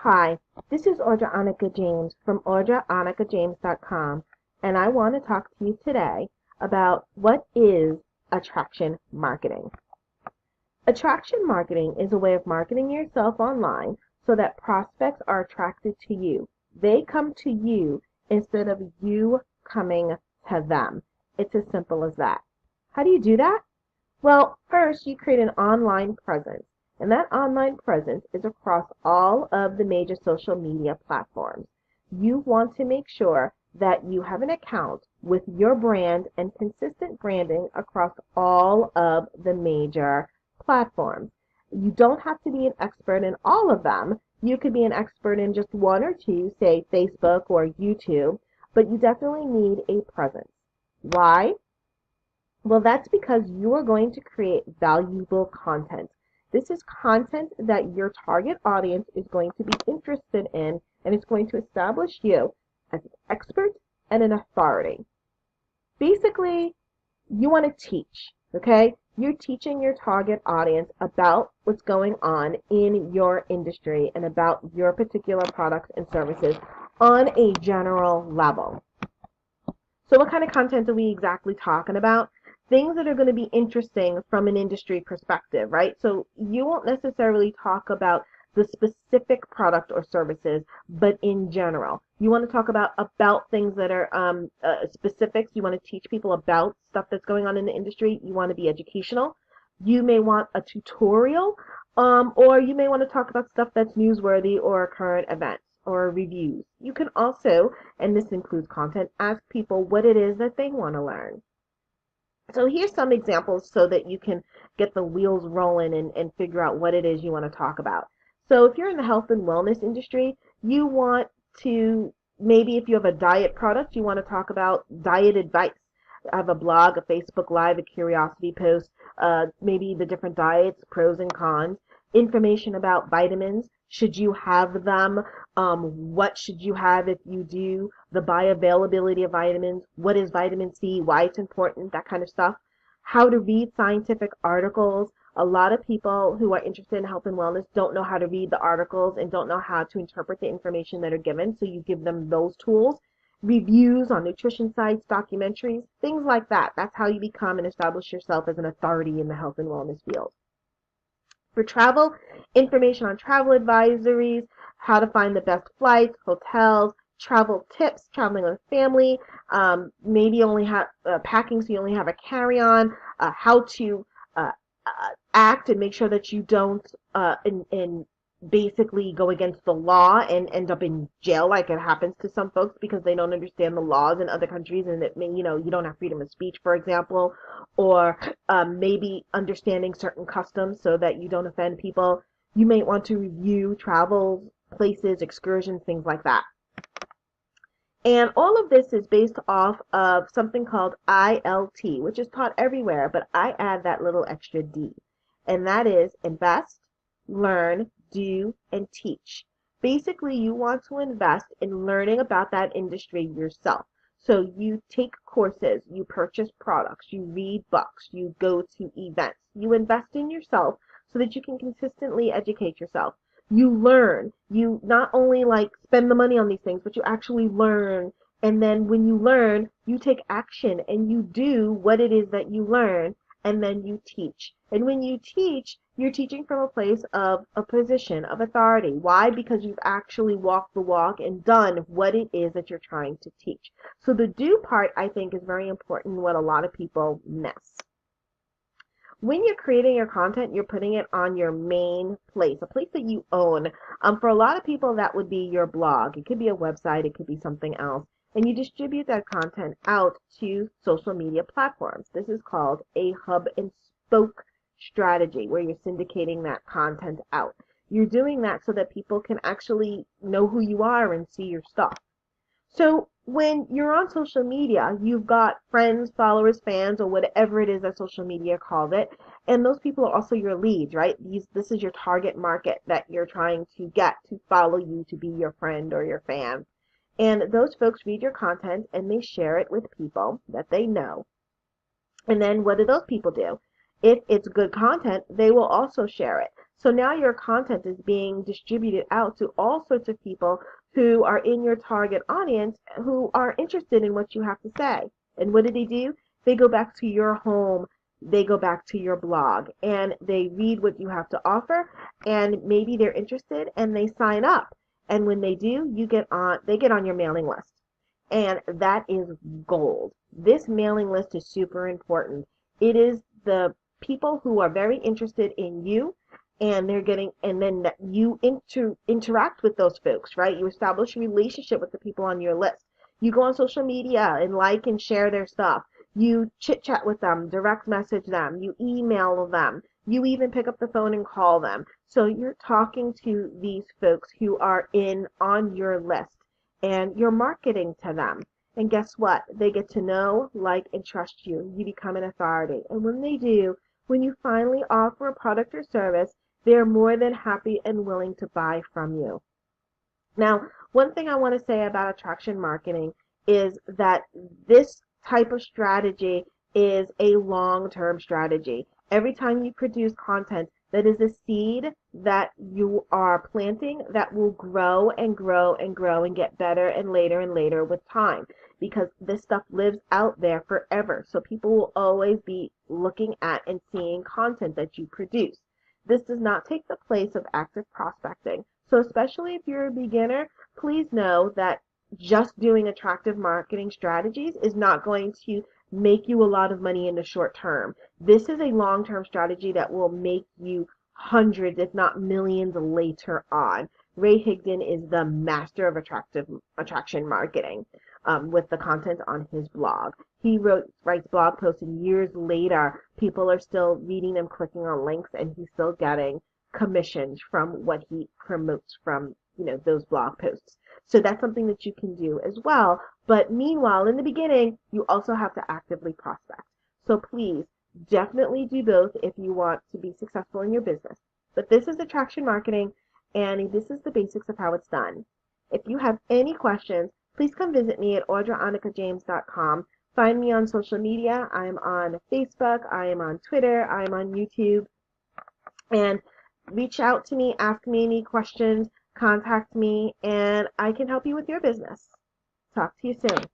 Hi, this is Audra Annika James from AudraAnnikaJames.com, and I want to talk to you today about what is attraction marketing. Attraction marketing is a way of marketing yourself online so that prospects are attracted to you. They come to you instead of you coming to them. It's as simple as that. How do you do that? Well, first you create an online presence. And that online presence is across all of the major social media platforms. You want to make sure that you have an account with your brand and consistent branding across all of the major platforms. You don't have to be an expert in all of them. You could be an expert in just one or two, say Facebook or YouTube, but you definitely need a presence. Why? Well, that's because you are going to create valuable content. This is content that your target audience is going to be interested in, and it's going to establish you as an expert and an authority. Basically, you want to teach, okay? You're teaching your target audience about what's going on in your industry and about your particular products and services on a general level. So what kind of content are we exactly talking about? Things that are going to be interesting from an industry perspective, right? So you won't necessarily talk about the specific product or services, but in general. You want to talk about things that are specifics. You want to teach people about stuff that's going on in the industry. You want to be educational. You may want a tutorial, or you may want to talk about stuff that's newsworthy or current events or reviews. You can also, and this includes content, ask people what it is that they want to learn. So here's some examples so that you can get the wheels rolling and figure out what it is you want to talk about. So if you're in the health and wellness industry, you want to, maybe if you have a diet product, you want to talk about diet advice. I have a blog, a Facebook Live, a curiosity post, maybe the different diets, pros and cons, information about vitamins. Should you have them? What should you have if you do? The bioavailability of vitamins. What is vitamin C? Why it's important? That kind of stuff. How to read scientific articles. A lot of people who are interested in health and wellness don't know how to read the articles and don't know how to interpret the information that are given, so you give them those tools. Reviews on nutrition sites, documentaries, things like that. That's how you become and establish yourself as an authority in the health and wellness field. For travel, information on travel advisories, how to find the best flights, hotels, travel tips, traveling with family, maybe only have packing so you only have a carry-on, how to act and make sure that you don't basically go against the law and end up in jail like it happens to some folks because they don't understand the laws in other countries, and it may, you don't have freedom of speech, for example, or maybe understanding certain customs so that you don't offend people. You may want to review travel places, excursions, things like that. And all of this is based off of something called ILT, which is taught everywhere, but I add that little extra D. And that is invest, learn, do, and teach. Basically, you want to invest in learning about that industry yourself. So you take courses, you purchase products, you read books, you go to events. You invest in yourself so that you can consistently educate yourself. You learn. You not only spend the money on these things, but you actually learn. And then when you learn, you take action and you do what it is that you learn, and then you teach. And when you teach, you're teaching from a place of a position of authority. Why? Because you've actually walked the walk and done what it is that you're trying to teach. So the do part, I think, is very important, what a lot of people miss. When you're creating your content, you're putting it on your main place, a place that you own. For a lot of people, that would be your blog. It could be a website. It could be something else. And you distribute that content out to social media platforms. This is called a hub and spoke strategy, where you're syndicating that content out. You're doing that so that people can actually know who you are and see your stuff. So when you're on social media, you've got friends, followers, fans, or whatever it is that social media calls it, and those people are also your leads, right? This is your target market that you're trying to get to follow you, to be your friend or your fan. And those folks read your content and they share it with people that they know. And then what do those people do? If it's good content, they will also share it. So now your content is being distributed out to all sorts of people who are in your target audience who are interested in what you have to say. And what do? They go back to your home, they go back to your blog, and they read what you have to offer, and maybe they're interested and they sign up. And when they do, they get on your mailing list. And that is gold. This mailing list is super important. It is the people who are very interested in you, and then that you interact with those folks, right? You establish a relationship with the people on your list. You go on social media and like and share their stuff. You chit chat with them, direct message them, you email them, you even pick up the phone and call them. So you're talking to these folks who are on your list, and you're marketing to them. And guess what? They get to know, like, and trust you. You become an authority. And when they do, when you finally offer a product or service, they're more than happy and willing to buy from you. Now, one thing I want to say about attraction marketing is that this type of strategy is a long-term strategy. Every time you produce content, that is a seed that you are planting that will grow and grow and grow and get better and later with time, because this stuff lives out there forever. So people will always be looking at and seeing content that you produce. This does not take the place of active prospecting. So especially if you're a beginner, please know that just doing attractive marketing strategies is not going to make you a lot of money in the short term. This is a long-term strategy that will make you hundreds, if not millions later on. Ray Higdon is the master of attraction marketing with the content on his blog. He writes blog posts, and years later, people are still reading them, clicking on links, and he's still getting commissions from what he promotes from those blog posts. So that's something that you can do as well. But meanwhile, in the beginning, you also have to actively prospect. So please definitely do both if you want to be successful in your business. But this is attraction marketing, and this is the basics of how it's done. If you have any questions, please come visit me at audraanicajames.com. Find me on social media. I am on Facebook, I am on Twitter, I am on YouTube. And reach out to me, ask me any questions, contact me, and I can help you with your business. Talk to you soon.